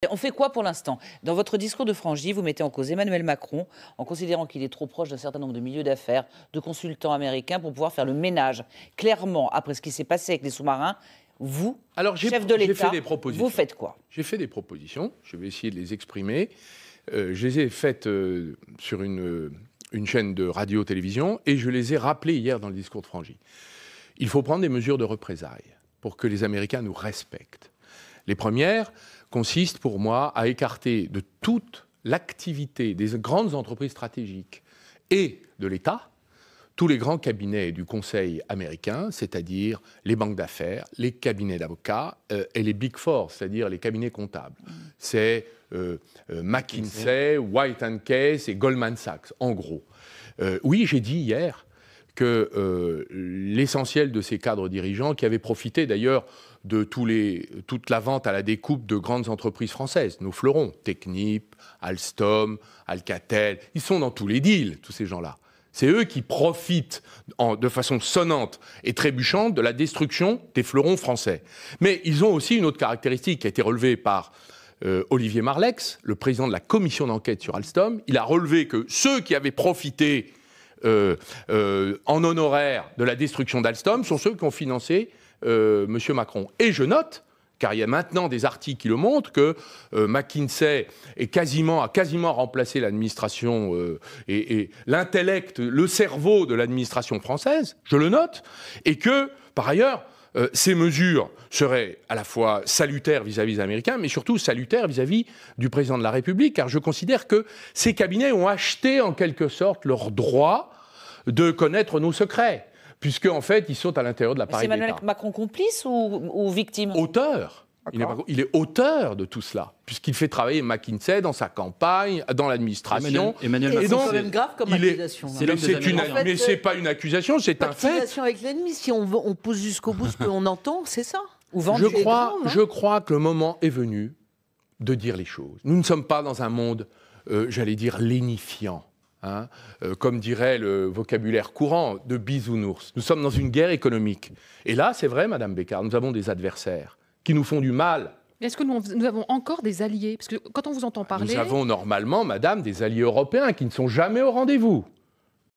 On fait quoi pour l'instant? Dans votre discours de Frangy, vous mettez en cause Emmanuel Macron en considérant qu'il est trop proche d'un certain nombre de milieux d'affaires, de consultants américains pour pouvoir faire le ménage. Clairement, après ce qui s'est passé avec les sous-marins, vous, chef de l'État, vous faites quoi? J'ai fait des propositions, je vais essayer de les exprimer. Je les ai faites sur une chaîne de radio-télévision et je les ai rappelées hier dans le discours de Frangy. Il faut prendre des mesures de représailles pour que les Américains nous respectent. Les premières consistent pour moi à écarter de toute l'activité des grandes entreprises stratégiques et de l'État tous les grands cabinets du Conseil américain, c'est-à-dire les banques d'affaires, les cabinets d'avocats et les Big Four, c'est-à-dire les cabinets comptables. C'est McKinsey, White & Case et Goldman Sachs, en gros. Oui, j'ai dit hier que l'essentiel de ces cadres dirigeants, qui avaient profité d'ailleurs de toute la vente à la découpe de grandes entreprises françaises, nos fleurons, Technip, Alstom, Alcatel, ils sont dans tous les deals, tous ces gens-là. C'est eux qui profitent de façon sonnante et trébuchante de la destruction des fleurons français. Mais ils ont aussi une autre caractéristique qui a été relevée par Olivier Marleix, le président de la commission d'enquête sur Alstom. Il a relevé que ceux qui avaient profité en honoraire de la destruction d'Alstom sont ceux qui ont financé M. Macron. Et je note, car il y a maintenant des articles qui le montrent, que McKinsey a quasiment remplacé l'administration et l'intellect, le cerveau de l'administration française, je le note, et que, par ailleurs, ces mesures seraient à la fois salutaires vis-à-vis des Américains, mais surtout salutaires vis-à-vis du président de la République, car je considère que ces cabinets ont acheté en quelque sorte leur droit de connaître nos secrets, puisque en fait, ils sont à l'intérieur de l'appareil d'État. C'est Emmanuel Macron complice ou victime? Auteur. Il est auteur de tout cela, puisqu'il fait travailler McKinsey dans sa campagne, dans l'administration. Emmanuel Macron, c'est quand même grave comme accusation. Mais c'est pas une accusation, c'est un fait. Accusation avec l'ennemi, si on pousse jusqu'au bout ce qu'on entend, c'est ça. Je crois que le moment est venu de dire les choses. Nous ne sommes pas dans un monde, j'allais dire, lénifiant. Hein, comme dirait le vocabulaire courant de bisounours. Nous sommes dans une guerre économique. Et là, c'est vrai, Madame Bécard, nous avons des adversaires qui nous font du mal. Est-ce que nous avons encore des alliés? Parce que quand on vous entend parler... Nous avons normalement, Madame, des alliés européens qui ne sont jamais au rendez-vous.